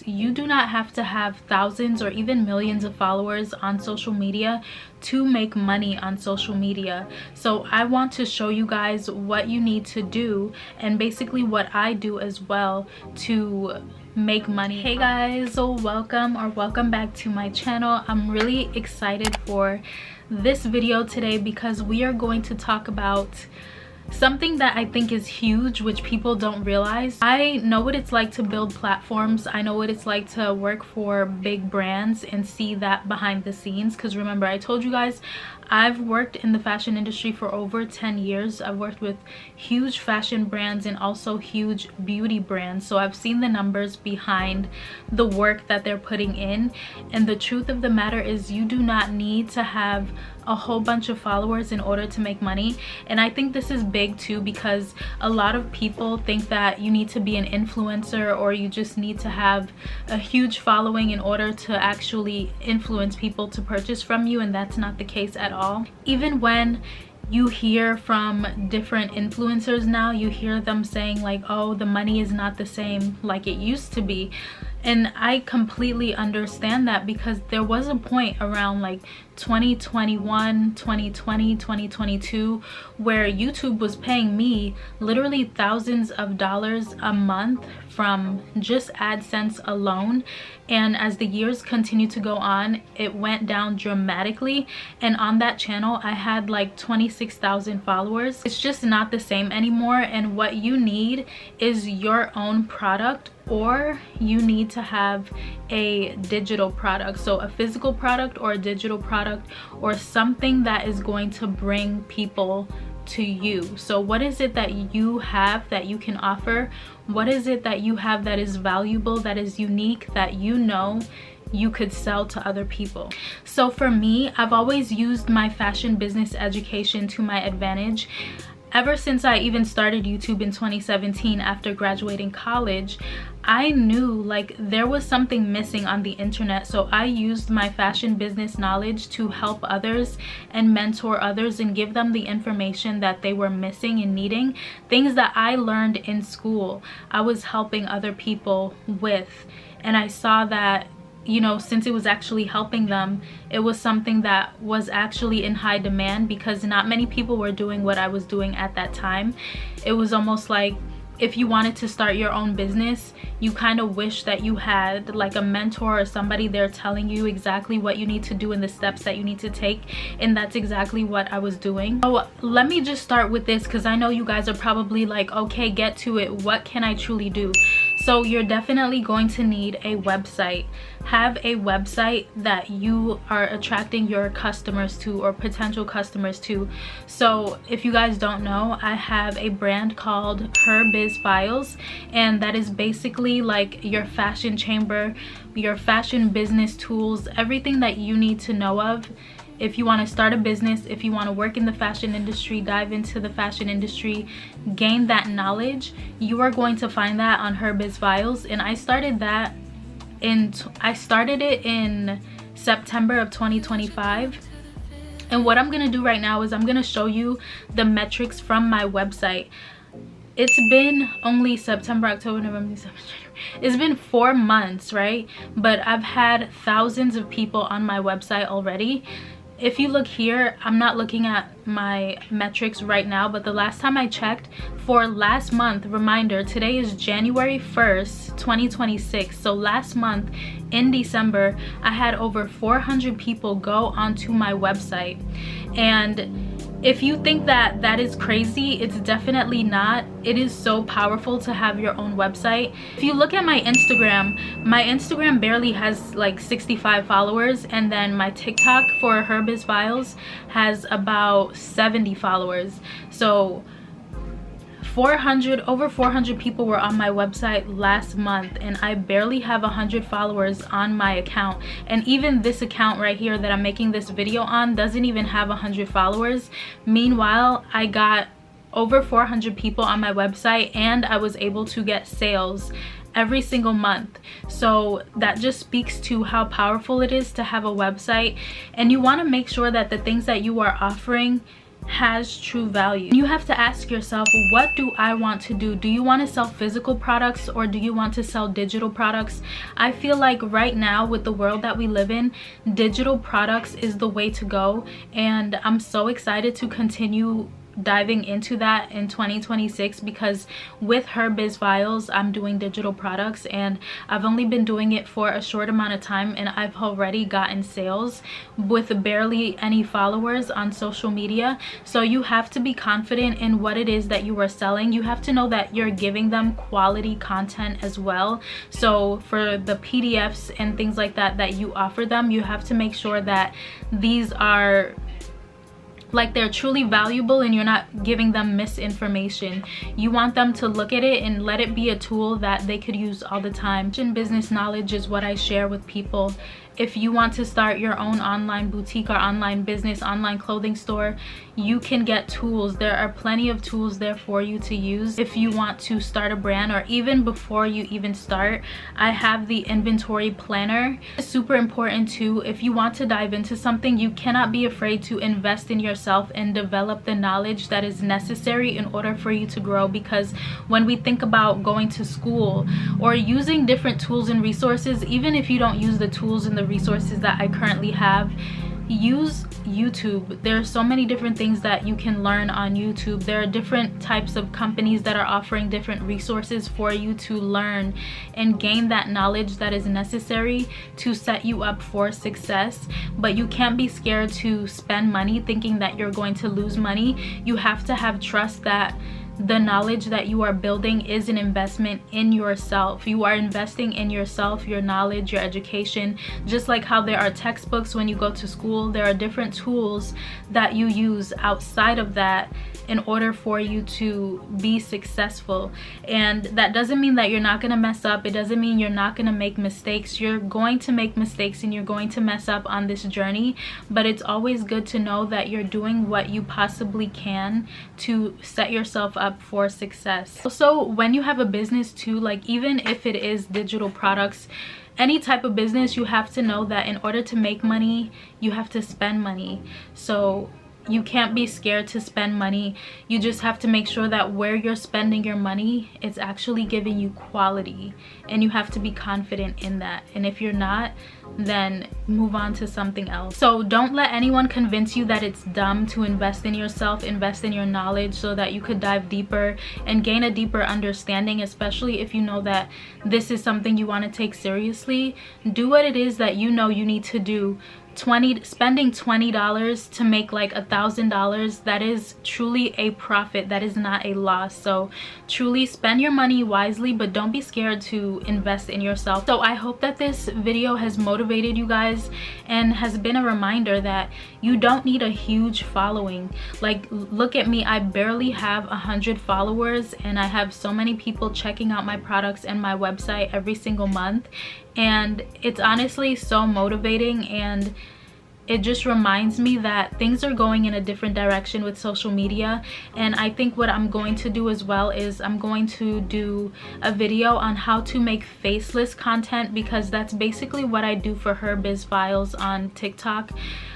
You do not have to have thousands or even millions of followers on social media to make money on social media. So I want to show you guys what you need to do and basically what I do as well to make money. Hey guys, so welcome back to my channel. I'm really excited for this video today because we are going to talk about something that I think is huge, which people don't realize. I know what it's like to build platforms. I know what it's like to work for big brands and see that behind the scenes, because remember, I told you guys I've worked in the fashion industry for over 10 years. I've worked with huge fashion brands and also huge beauty brands. So I've seen the numbers behind the work that they're putting in. And the truth of the matter is you do not need to have a whole bunch of followers in order to make money. And I think this is big too, because a lot of people think that you need to be an influencer or you just need to have a huge following in order to actually influence people to purchase from you, and that's not the case at all. Even when you hear from different influencers now, you hear them saying like, oh, the money is not the same like it used to be. And I completely understand that, because there was a point around like 2021, 2020, 2022 where YouTube was paying me literally thousands of dollars a month from just AdSense alone. And as the years continued to go on, it went down dramatically. And on that channel, I had like 26,000 followers. It's just not the same anymore. And what you need is your own product, or you need to have a digital product. So a physical product or a digital product, or something that is going to bring people to you. So what is it that you have that you can offer? What is it that you have that is valuable, that is unique, that you know you could sell to other people? So for me, I've always used my fashion business education to my advantage. Ever since I even started YouTube in 2017 after graduating college, I knew like there was something missing on the internet. So I used my fashion business knowledge to help others and mentor others and give them the information that they were missing and needing. Things that I learned in school, I was helping other people with. And I saw that, you know, since it was actually helping them, it was something that was actually in high demand, because not many people were doing what I was doing at that time. It was almost like if you wanted to start your own business, you kind of wish that you had like a mentor or somebody there telling you exactly what you need to do and the steps that you need to take. And that's exactly what I was doing. So let me just start with this, because I know you guys are probably like, okay, get to it. What can I truly do? So you're definitely going to need a website. Have a website that you are attracting your customers to, or potential customers to. So if you guys don't know, I have a brand called Her Biz Files, and that is basically like your fashion chamber, your fashion business tools, everything that you need to know of. If you want to start a business, if you want to work in the fashion industry, dive into the fashion industry, gain that knowledge, you are going to find that on Her Biz Files. And I started it in September of 2025. And what I'm going to do right now is I'm going to show you the metrics from my website. It's been only September, October, November, December, January. It's been 4 months, right? But I've had thousands of people on my website already. If you look here, I'm not looking at my metrics right now, but the last time I checked, for last month, reminder, today is January 1st, 2026. So last month in December, I had over 400 people go onto my website. And if you think that that is crazy, it's definitely not. It is so powerful to have your own website. If you look at my Instagram barely has like 65 followers, and then my TikTok for Her Biz Files has about 70 followers. So over 400 people were on my website last month, and I barely have 100 followers on my account. And even this account right here that I'm making this video on doesn't even have 100 followers. Meanwhile, I got over 400 people on my website, and I was able to get sales every single month. So that just speaks to how powerful it is to have a website. And you want to make sure that the things that you are offering has true value. You have to ask yourself, what do I want to do? Do you want to sell physical products or do you want to sell digital products? I feel like right now, with the world that we live in, digital products is the way to go, and I'm so excited to continue diving into that in 2026, because with Her Biz Files I'm doing digital products, and I've only been doing it for a short amount of time, and I've already gotten sales with barely any followers on social media. So you have to be confident in what it is that you are selling. You have to know that you're giving them quality content as well. So for the PDFs and things like that that you offer them, you have to make sure that these are like they're truly valuable and you're not giving them misinformation. You want them to look at it and let it be a tool that they could use all the time. Business knowledge is what I share with people. If you want to start your own online boutique or online business, online clothing store, you can get tools. There are plenty of tools there for you to use if you want to start a brand, or even before you even start. I have the inventory planner. It's super important too. If you want to dive into something, you cannot be afraid to invest in yourself and develop the knowledge that is necessary in order for you to grow. Because when we think about going to school or using different tools and resources, even if you don't use the tools and the resources that I currently have, use YouTube. There are so many different things that you can learn on YouTube. There are different types of companies that are offering different resources for you to learn and gain that knowledge that is necessary to set you up for success. But you can't be scared to spend money thinking that you're going to lose money. You have to have trust that the knowledge that you are building is an investment in yourself. You are investing in yourself, your knowledge, your education. Just like how there are textbooks when you go to school, there are different tools that you use outside of that in order for you to be successful. And that doesn't mean that you're not going to mess up. It doesn't mean you're not going to make mistakes. You're going to make mistakes and you're going to mess up on this journey, but it's always good to know that you're doing what you possibly can to set yourself up for success. Also, when you have a business too, like even if it is digital products, any type of business, you have to know that in order to make money, you have to spend money. So you can't be scared to spend money. You just have to make sure that where you're spending your money, it's actually giving you quality, and you have to be confident in that. And if you're not, then move on to something else. So don't let anyone convince you that it's dumb to invest in yourself, invest in your knowledge, so that you could dive deeper and gain a deeper understanding, especially if you know that this is something you want to take seriously. Do what it is that you know you need to do. Spending $20 to make like $1,000, that is truly a profit. That is not a loss. So truly spend your money wisely, but don't be scared to invest in yourself. So I hope that this video has motivated you guys and has been a reminder that you don't need a huge following. Like, look at me, I barely have 100 followers, and I have so many people checking out my products and my website every single month. And it's honestly so motivating, and it just reminds me that things are going in a different direction with social media. And I think what I'm going to do as well is I'm going to do a video on how to make faceless content, because that's basically what I do for Her Biz Files on TikTok.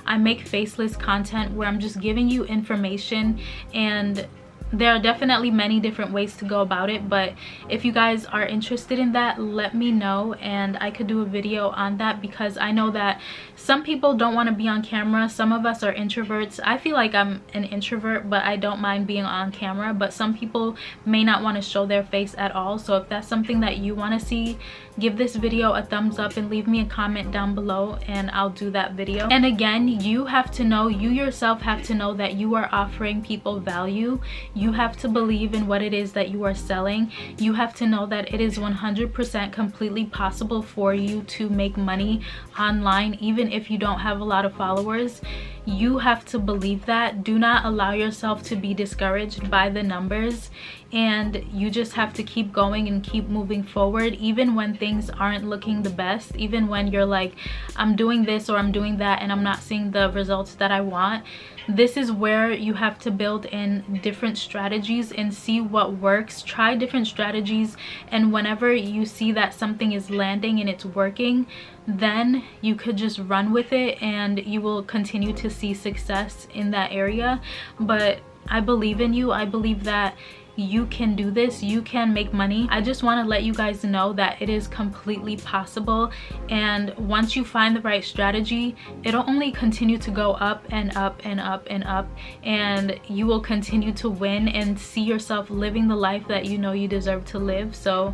I make faceless content where I'm just giving you information, and there are definitely many different ways to go about it. But if you guys are interested in that, let me know and I could do a video on that, because I know that some people don't want to be on camera. Some of us are introverts. I feel like I'm an introvert, but I don't mind being on camera. But some people may not want to show their face at all. So if that's something that you want to see, give this video a thumbs up and leave me a comment down below and I'll do that video. And again, you have to know, you yourself have to know that you are offering people value. You have to believe in what it is that you are selling. You have to know that it is 100% completely possible for you to make money online, even if you don't have a lot of followers. You have to believe that. Do not allow yourself to be discouraged by the numbers, and you just have to keep going and keep moving forward, even when things aren't looking the best, even when you're like, I'm doing this or I'm doing that and I'm not seeing the results that I want. this is where you have to build in different strategies and see what works. Try different strategies, and whenever you see that something is landing and it's working, then you could just run with it and you will continue to see success in that area. But I believe in you. I believe that you can do this. You can make money. I just want to let you guys know that it is completely possible, and once you find the right strategy, it'll only continue to go up and up and up and up, and you will continue to win and see yourself living the life that you know you deserve to live. So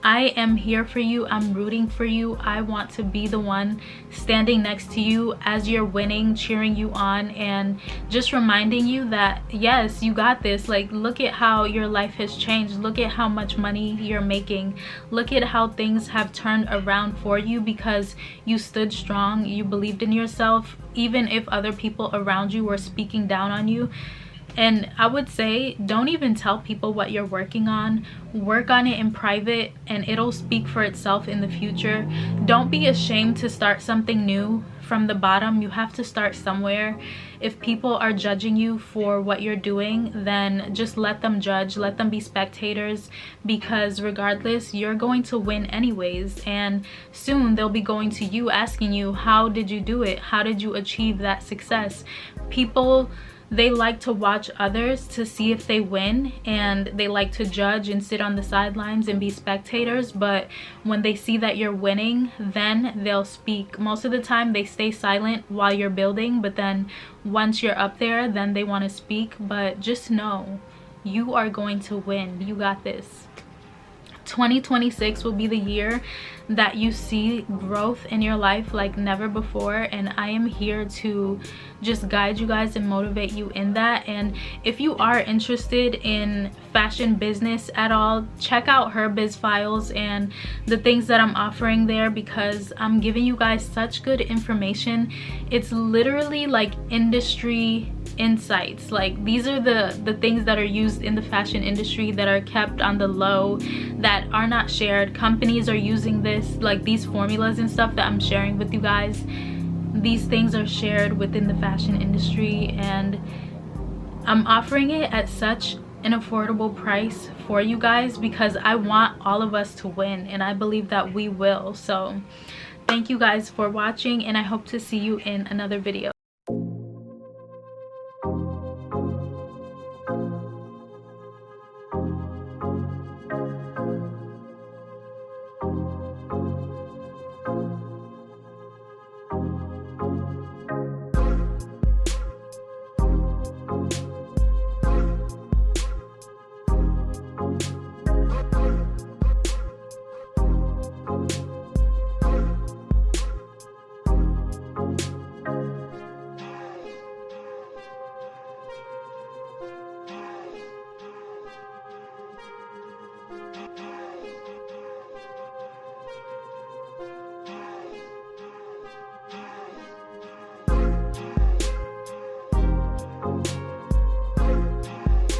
I am here for you. I'm rooting for you. I want to be the one standing next to you as you're winning, cheering you on, and just reminding you that yes, you got this. Like, look at how your life has changed. Look at how much money you're making. Look at how things have turned around for you because you stood strong. You believed in yourself, even if other people around you were speaking down on you. And I would say, don't even tell people what you're working on. Work on it in private and it'll speak for itself in the future. Don't be ashamed to start something new from the bottom. You have to start somewhere. If people are judging you for what you're doing, then just let them judge, let them be spectators, because regardless, you're going to win anyways. And soon they'll be going to you asking you, how did you do it? How did you achieve that success? People, they like to watch others to see if they win, and they like to judge and sit on the sidelines and be spectators. But when they see that you're winning, then they'll speak. Most of the time they stay silent while you're building, but then once you're up there, then they want to speak. But just know, you are going to win. You got this. 2026 will be the year that you see growth in your life like never before, and I am here to just guide you guys and motivate you in that. And if you are interested in fashion business at all, check out Her Biz Files and the things that I'm offering there, because I'm giving you guys such good information. It's literally like industry insights. Like, these are the things that are used in the fashion industry that are kept on the low, that are not shared. Companies are using this, like these formulas and stuff that I'm sharing with you guys. These things are shared within the fashion industry, and I'm offering it at such an affordable price for you guys because I want all of us to win, and I believe that we will. So thank you guys for watching, and I hope to see you in another video.